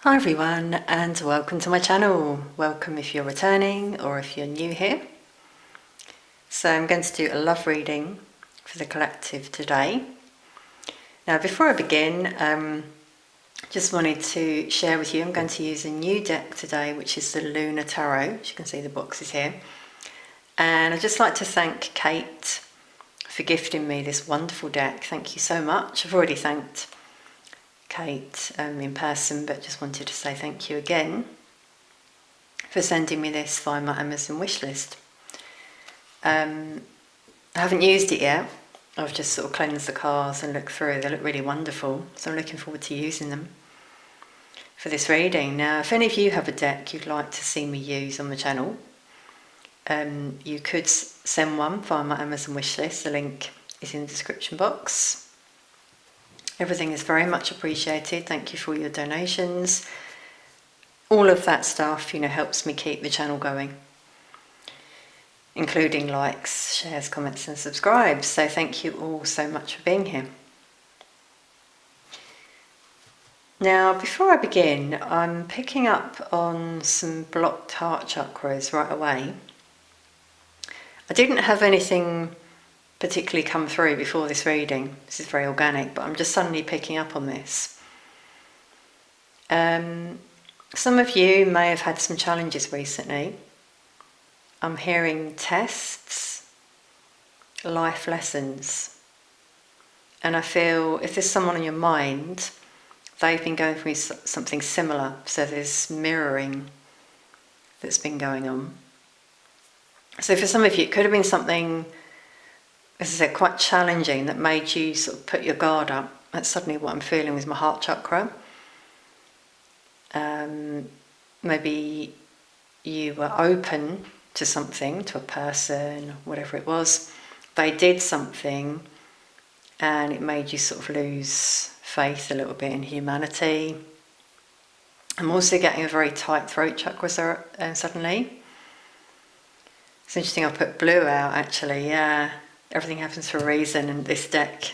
Hi everyone, and welcome to my channel. Welcome if you're returning or if you're new here. So I'm going to do a love reading for the collective today. Now before I begin, just wanted to share with you, I'm going to use a new deck today, which is the Lunar Tarot. As you can see, the boxes here. And I'd just like to thank Kate for gifting me this wonderful deck. Thank you so much. I've already thanked Kate in person, but just wanted to say thank you again for sending me this via my Amazon wishlist. I haven't used it yet. I've just sort of cleansed the cards and looked through. They look really wonderful, so I'm looking forward to using them for this reading. Now, if any of you have a deck you'd like to see me use on the channel, you could send one via my Amazon wishlist. The link is in the description box. Everything is very much appreciated. Thank you for all your donations. All of that stuff, helps me keep the channel going, including likes, shares, comments and subscribes. So thank you all so much for being here. Now, before I begin, I'm picking up on some blocked heart chakras right away. I didn't have anything particularly come through before this reading. This is very organic, but I'm just suddenly picking up on this. Some of you may have had some challenges recently. I'm hearing tests, life lessons, and I feel if there's someone on your mind, they've been going through something similar, so there's mirroring that's been going on. So for some of you, it could have been something, as I said, quite challenging that made you sort of put your guard up. That's suddenly what I'm feeling with my heart chakra. Maybe you were open to something, to a person, whatever it was. They did something and it made you sort of lose faith a little bit in humanity. I'm also getting a very tight throat chakra suddenly. It's interesting, I put blue out actually, yeah. Everything happens for a reason, and this deck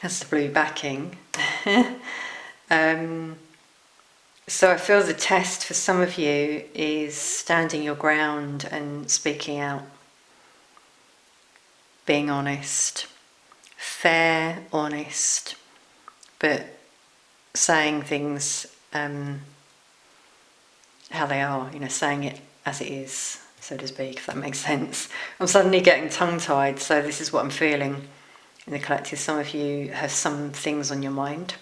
has the blue backing. So I feel the test for some of you is standing your ground and speaking out, being honest, fair, honest, but saying things how they are, saying it as it is, so to speak, if that makes sense. I'm suddenly getting tongue-tied, so this is what I'm feeling in the collective. Some of you have some things on your mind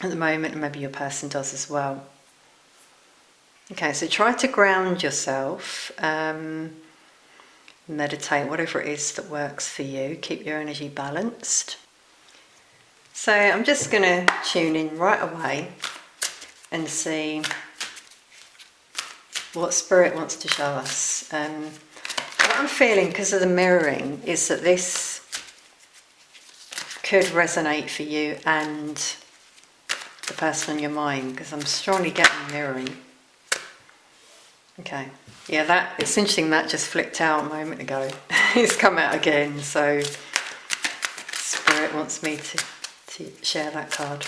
at the moment, and maybe your person does as well. Okay, so try to ground yourself, meditate, whatever it is that works for you. Keep your energy balanced. So I'm just going to tune in right away and see what Spirit wants to show us. What I'm feeling, because of the mirroring, is that this could resonate for you and the person on your mind, because I'm strongly getting mirroring. Okay, yeah, it's interesting that just flicked out a moment ago. It's come out again, so Spirit wants me to share that card.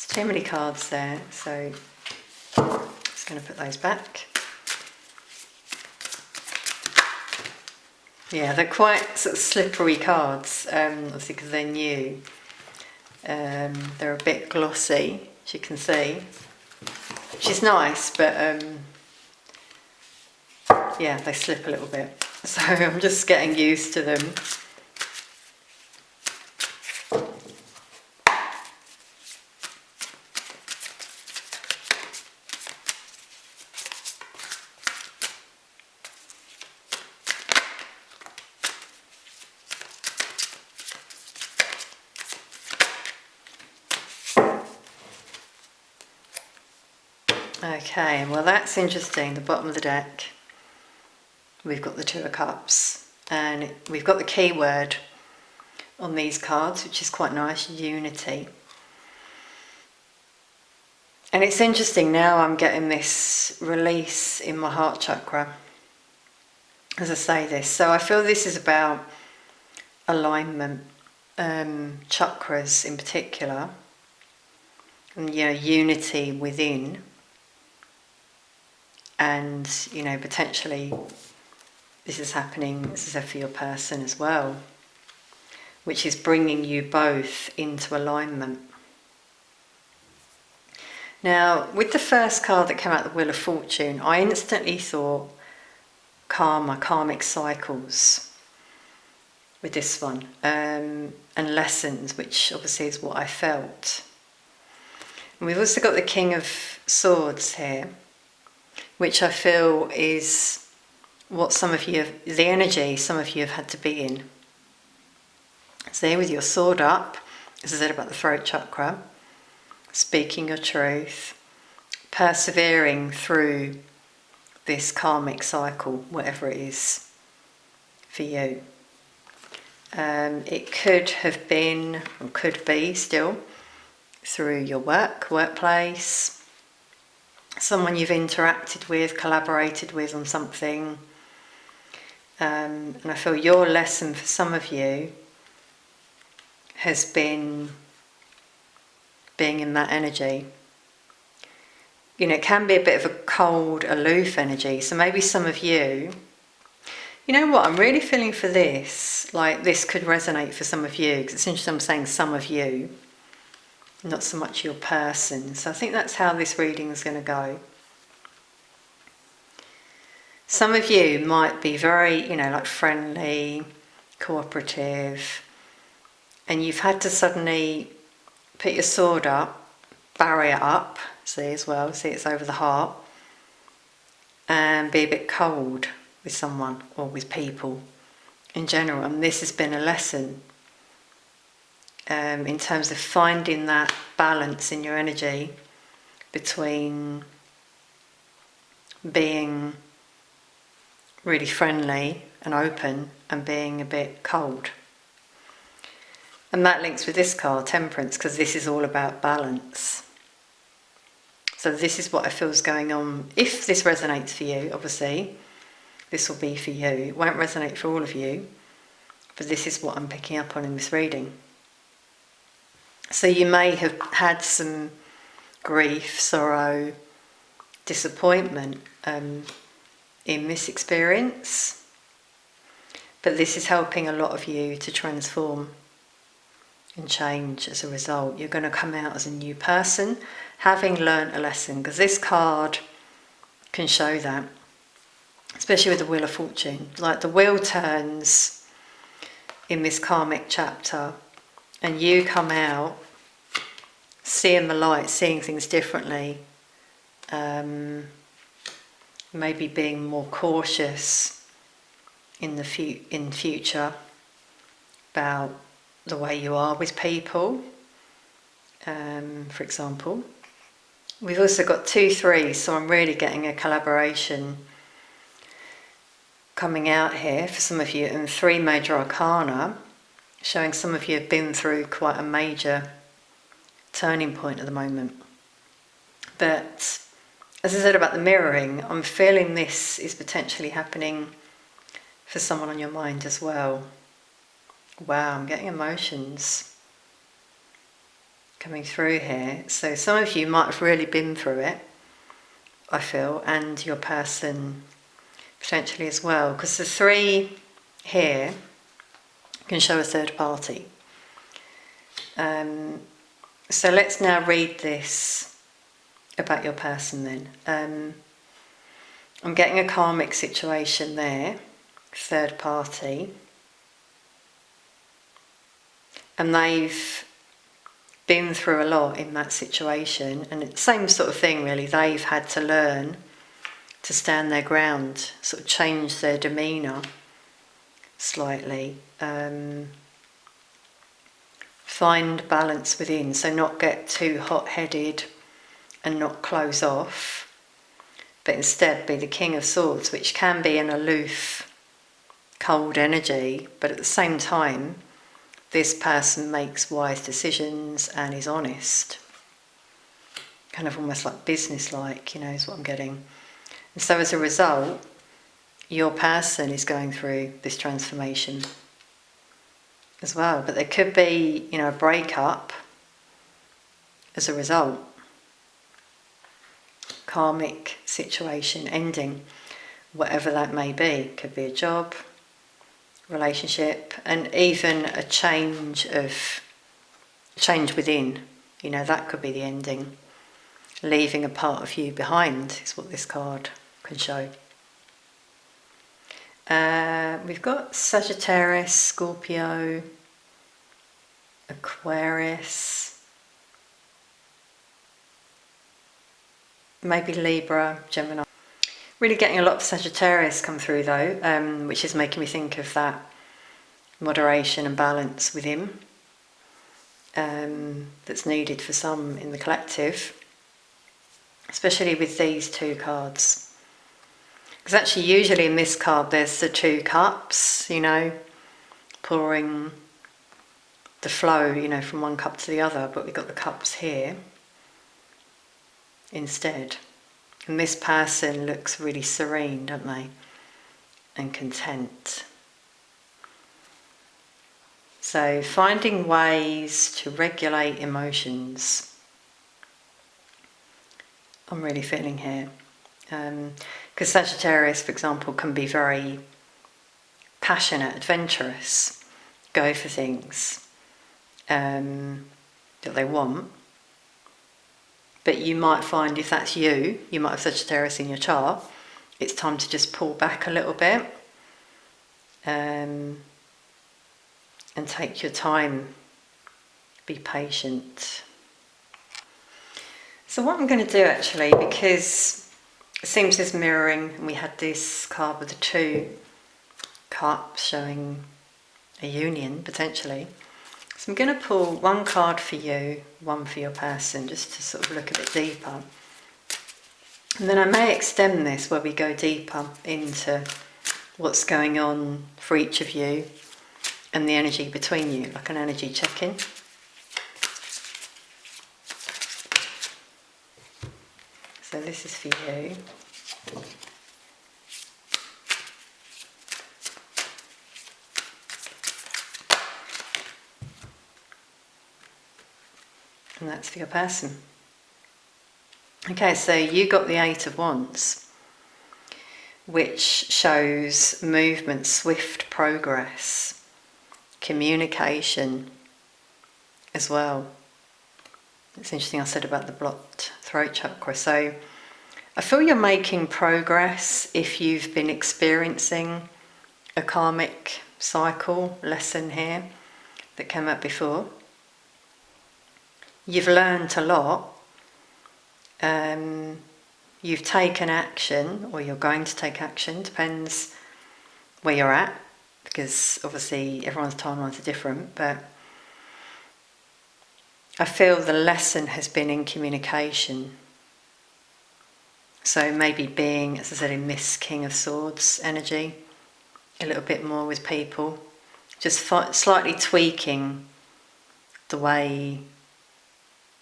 Too many cards there, so I'm just going to put those back. Yeah, they're quite sort of slippery cards, obviously because they're new. They're a bit glossy, as you can see, which is nice, but yeah, they slip a little bit. So I'm just getting used to them. Okay, well that's interesting. The bottom of the deck, we've got the Two of Cups, and we've got the keyword on these cards, which is quite nice, unity. And it's interesting, now I'm getting this release in my heart chakra as I say this. So I feel this is about alignment, chakras in particular, and unity within, and potentially this is happening, this is for your person as well, which is bringing you both into alignment. Now, with the first card that came out, the Wheel of Fortune, I instantly thought karma, karmic cycles with this one, and lessons, which obviously is what I felt. And we've also got the King of Swords here, which I feel is what some of you, the energy some of you have had to be in. So here with your sword up, as I said about the throat chakra, speaking your truth, persevering through this karmic cycle, whatever it is for you. It could have been, or could be still, through your workplace, someone you've interacted with, collaborated with on something. And I feel your lesson for some of you has been being in that energy. It can be a bit of a cold, aloof energy. So maybe some of you, you know what, I'm really feeling for this, like this could resonate for some of you, because it's interesting I'm saying some of you, not so much your person. So I think that's how this reading is going to go. Some of you might be very, like friendly, cooperative, and you've had to suddenly put your sword up, barrier up, see as well, see it's over the heart, and be a bit cold with someone or with people in general. And this has been a lesson in terms of finding that balance in your energy between being really friendly and open and being a bit cold. And that links with this card, Temperance, because this is all about balance. So this is what I feel is going on. If this resonates for you, obviously, this will be for you. It won't resonate for all of you, but this is what I'm picking up on in this reading. So you may have had some grief, sorrow, disappointment in this experience, but this is helping a lot of you to transform and change as a result. You're going to come out as a new person, having learnt a lesson, because this card can show that, especially with the Wheel of Fortune. Like the wheel turns in this karmic chapter, and you come out seeing the light, seeing things differently, maybe being more cautious in future about the way you are with people, for example. We've also got 2 3s, so I'm really getting a collaboration coming out here for some of you, and 3 major arcana, showing some of you have been through quite a major turning point at the moment. But as I said about the mirroring, I'm feeling this is potentially happening for someone on your mind as well. Wow, I'm getting emotions coming through here. So some of you might have really been through it, I feel, and your person potentially as well, because the 3 here can show a third party. So let's now read this about your person then. I'm getting a karmic situation there, third party, and they've been through a lot in that situation, and it's the same sort of thing really. They've had to learn to stand their ground, sort of change their demeanour slightly, find balance within, so not get too hot-headed and not close off, but instead be the King of Swords, which can be an aloof, cold energy, but at the same time this person makes wise decisions and is honest. kind of almost like business-like, is what I'm getting. And so as a result, your person is going through this transformation as well. But there could be, a breakup as a result. Karmic situation ending, whatever that may be. Could be a job, relationship, and even a change within. That could be the ending. Leaving a part of you behind is what this card can show. We've got Sagittarius, Scorpio, Aquarius, maybe Libra, Gemini. Really getting a lot of Sagittarius come through though, which is making me think of that moderation and balance within that's needed for some in the collective, especially with these two cards. Because actually usually in this card there's the two cups, pouring the flow, from one cup to the other, but we've got the cups here instead. And this person looks really serene, don't they? And content. So finding ways to regulate emotions, I'm really feeling here. Because Sagittarius, for example, can be very passionate, adventurous, go for things that they want. But you might find, if that's you might have Sagittarius in your chart, it's time to just pull back a little bit and take your time, be patient. So what I'm going to do actually, because it seems there's mirroring, and we had this card with the two cups showing a union potentially. So I'm going to pull one card for you, one for your person, just to sort of look a bit deeper. And then I may extend this where we go deeper into what's going on for each of you and the energy between you, like an energy check-in. So this is for you. And that's for your person. Okay, so you got the Eight of Wands, which shows movement, swift progress, communication as well. It's interesting I said about the blocked throat chakra. So I feel you're making progress if you've been experiencing a karmic cycle lesson here that came up before. You've learned a lot. You've taken action, or you're going to take action, depends where you're at, because obviously everyone's timelines are different, but I feel the lesson has been in communication. So maybe being, as I said, in this King of Swords energy, a little bit more with people, just slightly tweaking the way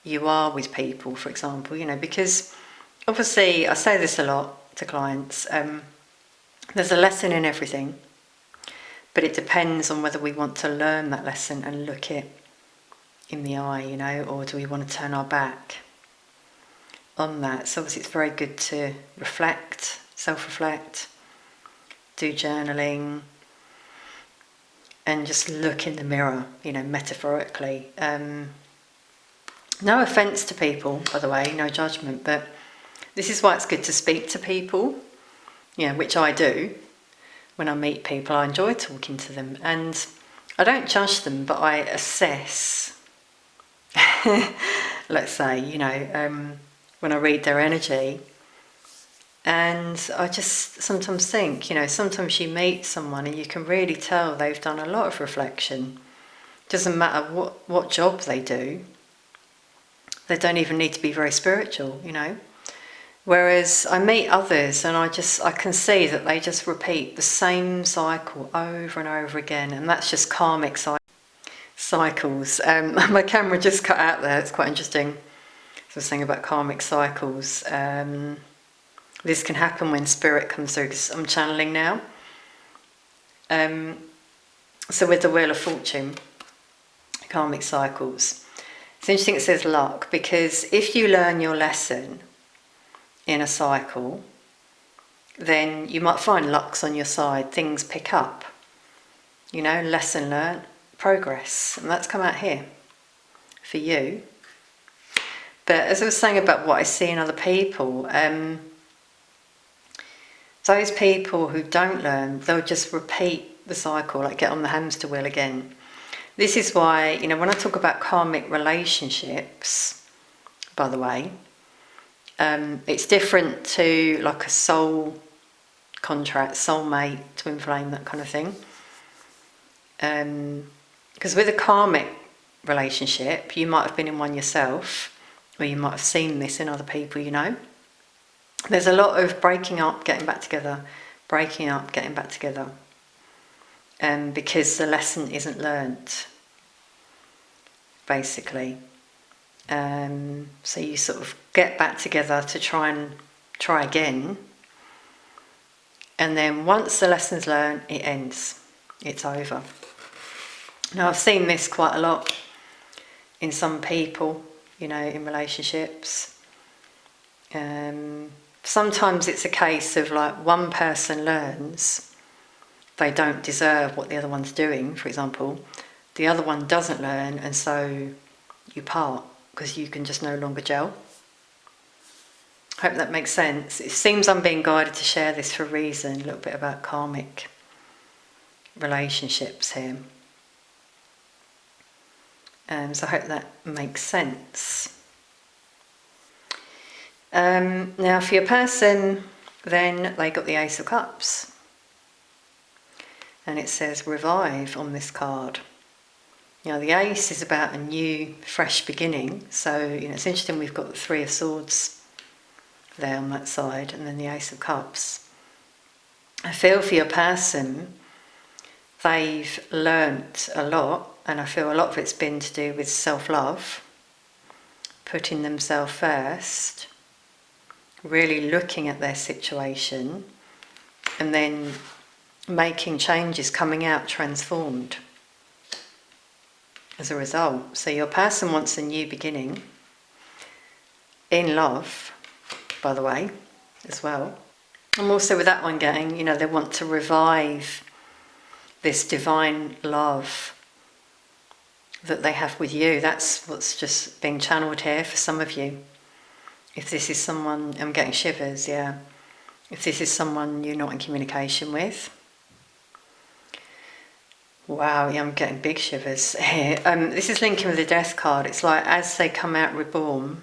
you are with people, for example, because obviously, I say this a lot to clients, there's a lesson in everything, but it depends on whether we want to learn that lesson and look it in the eye, or do we want to turn our back on that. So obviously it's very good to reflect, self-reflect, do journaling, and just look in the mirror, metaphorically. No offence to people, by the way, no judgment, but this is why it's good to speak to people, which I do. When I meet people, I enjoy talking to them, and I don't judge them, but I assess, let's say, when I read their energy, and I just sometimes think, sometimes you meet someone and you can really tell they've done a lot of reflection. Doesn't matter what job they do. They don't even need to be very spiritual, Whereas I meet others and I can see that they just repeat the same cycle over and over again, and that's just karmic cycles. My camera just cut out there, it's quite interesting. So I was saying about karmic cycles. This can happen when spirit comes through, because I'm channeling now. So with the Wheel of Fortune, karmic cycles, it's interesting it says luck, because if you learn your lesson in a cycle, then you might find luck's on your side, things pick up. You know, lesson learned, progress, and that's come out here for you. But as I was saying about what I see in other people, those people who don't learn, they'll just repeat the cycle, like get on the hamster wheel again. This is why, you know, when I talk about karmic relationships, by the way, it's different to like a soul contract, soulmate, twin flame, that kind of thing. Because with a karmic relationship, you might have been in one yourself, or you might have seen this in other people, you know. There's a lot of breaking up, getting back together, breaking up, getting back together, because the lesson isn't learnt, basically. So you sort of get back together to try again, and then once the lesson's learned, it ends, it's over. Now I've seen this quite a lot in some people, you know, in relationships. Sometimes it's a case of like one person learns they don't deserve what the other one's doing, for example. The other one doesn't learn, and so you part because you can just no longer gel. Hope that makes sense. It seems I'm being guided to share this for a reason, a little bit about karmic relationships here. So I hope that makes sense. Now for your person, then they got the Ace of Cups. And it says revive on this card. Now the Ace is about a new, fresh beginning. So, you know, it's interesting we've got the Three of Swords there on that side, and then the Ace of Cups. I feel for your person, they've learnt a lot, and I feel a lot of it's been to do with self-love, putting themselves first, really looking at their situation, and then making changes, coming out transformed as a result. So your person wants a new beginning, in love, by the way, as well. And also with that one getting, you know, they want to revive this divine love that they have with you. That's what's just being channeled here for some of you. If this is someone, I'm getting shivers, yeah. If this is someone you're not in communication with. Wow, yeah, I'm getting big shivers here. This is linking with the Death card. It's like as they come out reborn,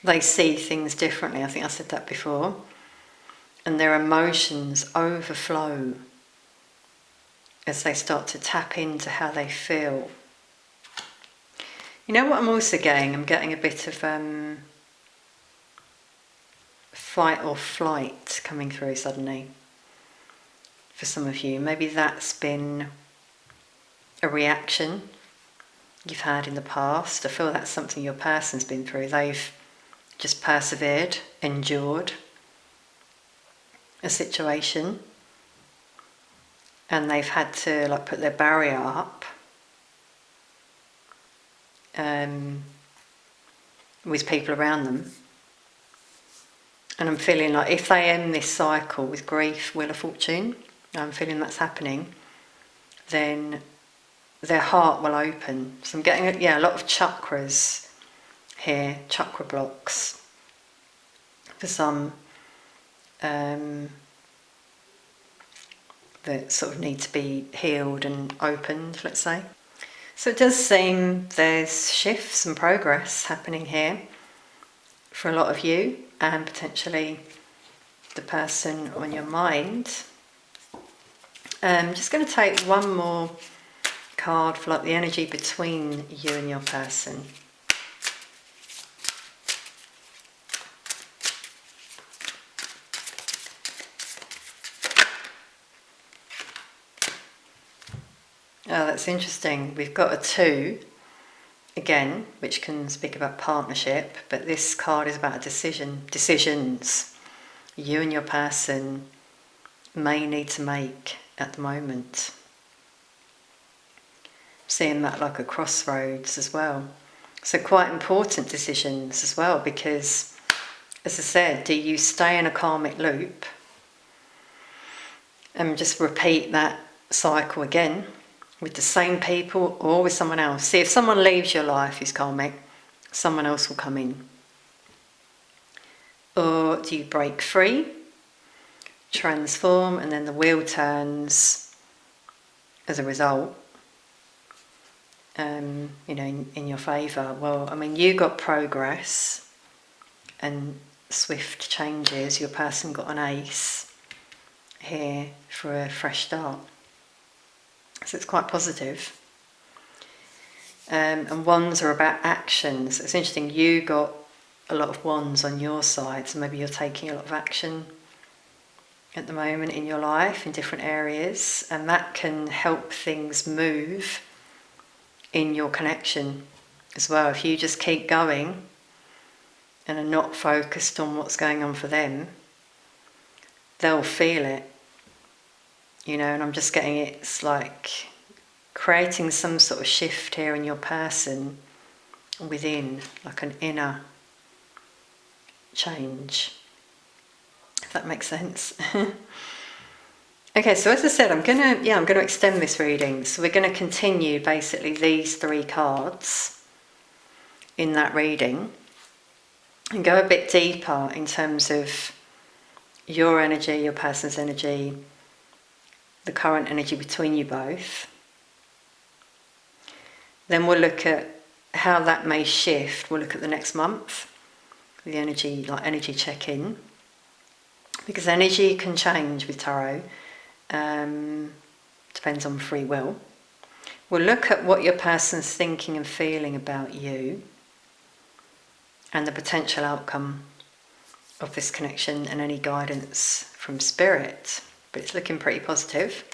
they see things differently. I think I said that before. And their emotions overflow as they start to tap into how they feel. You know what I'm also getting? I'm getting a bit of fight or flight coming through suddenly for some of you. Maybe that's been a reaction you've had in the past. I feel that's something your person's been through. They've just persevered, endured a situation, and they've had to like put their barrier up with people around them. And I'm feeling like if they end this cycle with grief, Wheel of Fortune, I'm feeling that's happening, then their heart will open. So I'm getting a lot of chakras here, chakra blocks for some that sort of need to be healed and opened, let's say. So it does seem there's shifts and progress happening here for a lot of you, and potentially the person on your mind. I'm just going to take one more card for like the energy between you and your person. Oh, that's interesting. We've got a 2 again, which can speak about partnership, but this card is about a decision. Decisions you and your person may need to make at the moment. Seeing that like a crossroads as well. So quite important decisions as well, because, as I said, do you stay in a karmic loop and just repeat that cycle again with the same people or with someone else? See, if someone leaves your life who's karmic, someone else will come in. Or do you break free, transform, and then the wheel turns as a result, in your favour? Well, I mean, you got progress and swift changes. Your person got an ace here for a fresh start. So it's quite positive. And wands are about actions. It's interesting, you got a lot of wands on your side, so maybe you're taking a lot of action at the moment in your life in different areas, and that can help things move in your connection as well. If you just keep going and are not focused on what's going on for them, they'll feel it, and I'm just getting it's like creating some sort of shift here in your person within, like an inner change, if that makes sense. Okay, so as I said, I'm gonna extend this reading. So we're going to continue basically these 3 cards in that reading and go a bit deeper in terms of your energy, your person's energy, the current energy between you both. Then we'll look at how that may shift. We'll look at the next month, the energy, like energy check-in, because energy can change with tarot. Depends on free will. We'll look at what your person's thinking and feeling about you and the potential outcome of this connection and any guidance from spirit. But it's looking pretty positive.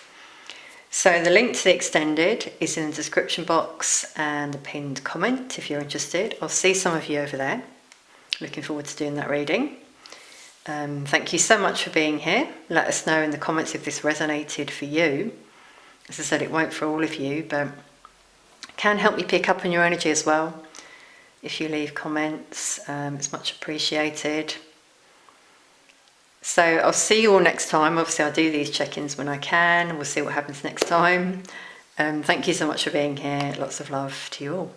So the link to the extended is in the description box and the pinned comment if you're interested. I'll see some of you over there. Looking forward to doing that reading. Thank you so much for being here. Let us know in the comments if this resonated for you. As I said, it won't for all of you, but it can help me pick up on your energy as well. If you leave comments, it's much appreciated. So I'll see you all next time. Obviously, I'll do these check-ins when I can. We'll see what happens next time. Thank you so much for being here. Lots of love to you all.